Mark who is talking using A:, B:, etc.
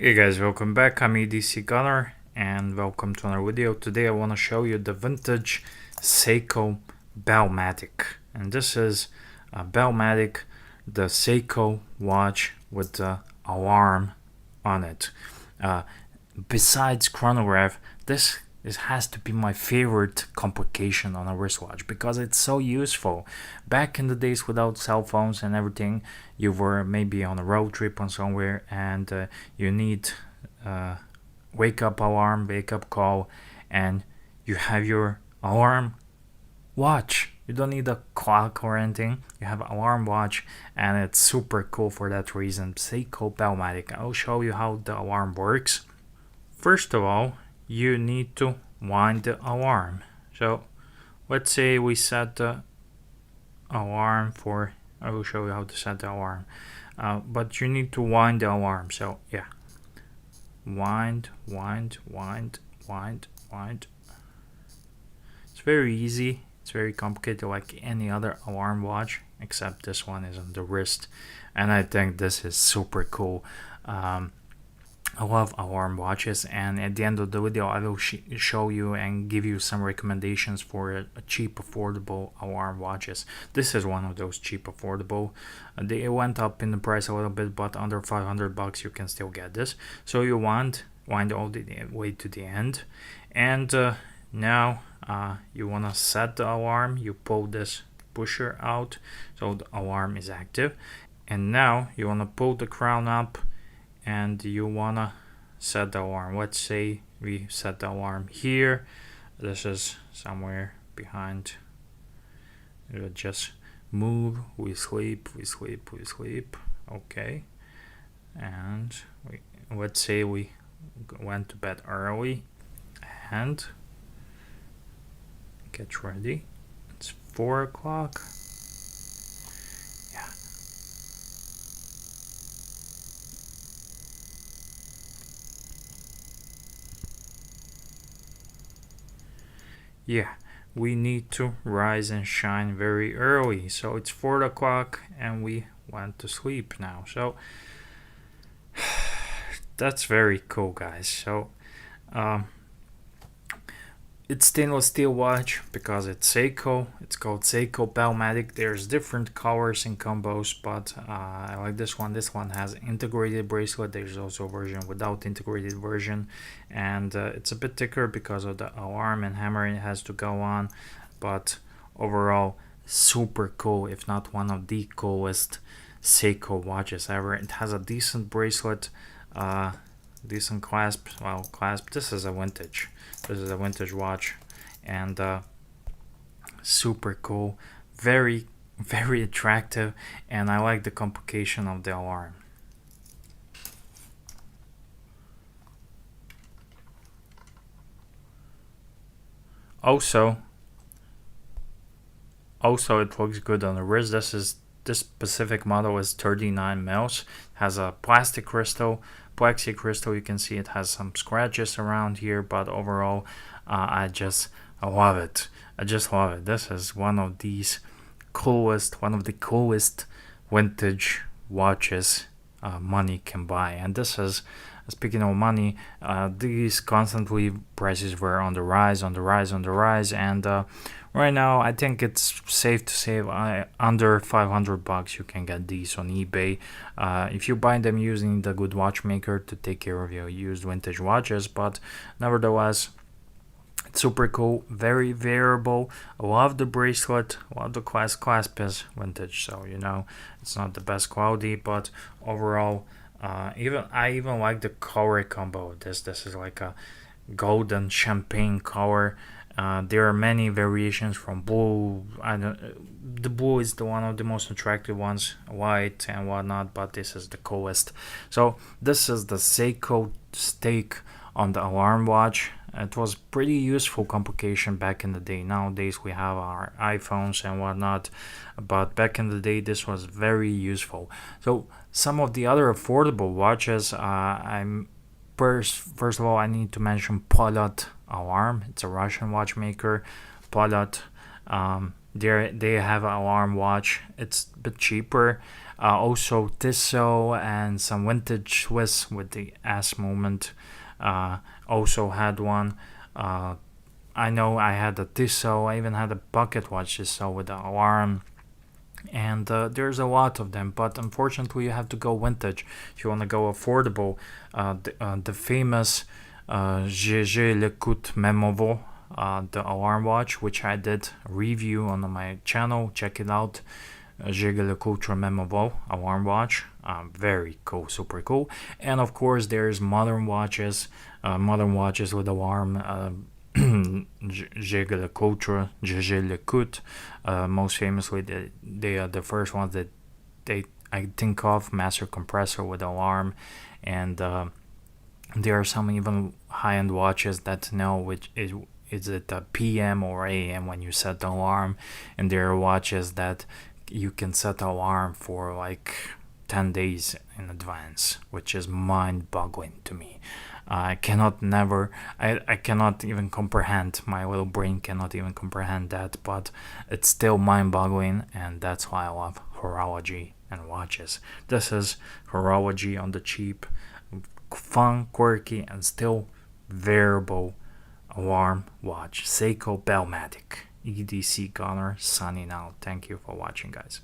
A: Hey guys, welcome back. I'm EDC Gunner and welcome to another video. Today I want to show you the vintage Seiko Bellmatic. And this is a Bellmatic, the Seiko watch with the alarm on it. Besides chronograph, this has to be my favorite complication on a wristwatch because it's so useful. Back in the days without cell phones and everything, you were maybe on a road trip or somewhere and you need wake up alarm, wake up call, and you have your alarm watch. You don't need a clock or anything. You have alarm watch, and it's super cool for that reason. Seiko Bellmatic. I'll show you how the alarm works. First of all, you need to wind the alarm. So let's say we set the alarm for, I will show you how to set the alarm, but you need to wind the alarm. So yeah, wind. It's very easy. It's very complicated like any other alarm watch, except this one is on the wrist, and I think this is super cool. I love alarm watches, and at the end of the video I will show you and give you some recommendations for a cheap affordable alarm watches. This is one of those cheap affordable. They went up in the price a little bit, but under 500 bucks you can still get this. So you wind all the way to the end, and now you want to set the alarm. You pull this pusher out so the alarm is active, and now you want to pull the crown up and you wanna set the alarm. Let's say we set the alarm here. This is somewhere behind. It'll just move. We sleep. Okay, and let's say we went to bed early and get ready. It's 4 o'clock. Yeah, we need to rise and shine very early. So it's 4 o'clock and we went to sleep now. So that's very cool, guys. So it's stainless steel watch because it's Seiko. It's called Seiko Bellmatic. There's different colors and combos, but I like this one. This one has integrated bracelet. There's also a version without integrated version, and it's a bit thicker because of the alarm and hammer it has to go on. But overall, super cool, if not one of the coolest Seiko watches ever. It has a decent bracelet, decent clasp. Well, clasp. This is a vintage watch, and super cool, very attractive, and I like the complication of the alarm. Also it looks good on the wrist. This specific model is 39 mils, has a plastic crystal, plexi crystal. You can see it has some scratches around here, but overall I love it. I just love it. This is one of the coolest vintage watches money can buy. And this is, speaking of money, these constantly prices were on the rise, and right now I think it's safe to say under 500 bucks you can get these on eBay if you buy them using the good watchmaker to take care of your used vintage watches. But nevertheless, it's super cool, very wearable. I love the bracelet. The clasp is vintage, so you know it's not the best quality, but overall I even like the color combo of this. This is like a golden champagne color. There are many variations from blue. The blue is one of the most attractive ones, white and whatnot, but this is the coolest. So this is the Seiko stake on the alarm watch. It was pretty useful complication back in the day. Nowadays we have our iPhones and whatnot, but back in the day this was very useful. So some of the other affordable watches, first of all I need to mention Polot Alarm. It's a Russian watchmaker. Polot They have an alarm watch. It's a bit cheaper. Also Tissot and some vintage Swiss with the S movement. Also had one. I know I had a Tissot. I even had a pocket watch Tissot with the alarm. And there's a lot of them, but unfortunately you have to go vintage if you want to go affordable. The famous GG Lecoute Memovo, the alarm watch, which I did a review on my channel. Check it out. GG Lecoute Memovo alarm watch, very cool, super cool. And of course there's modern watches with alarm. GG Lecoultre, GG Lecoute, most famously they are the first ones that I think of, master compressor with alarm. And there are some even high-end watches that know which is it a PM or AM when you set the alarm, and there are watches that you can set the alarm for like 10 days in advance, which is mind-boggling to me. I cannot even comprehend, my little brain cannot even comprehend that, but it's still mind-boggling, and that's why I love horology and watches. This is horology on the cheap, fun, quirky, and still wearable alarm watch. Seiko Bellmatic. EDC Gunner signing out. Thank you for watching, guys.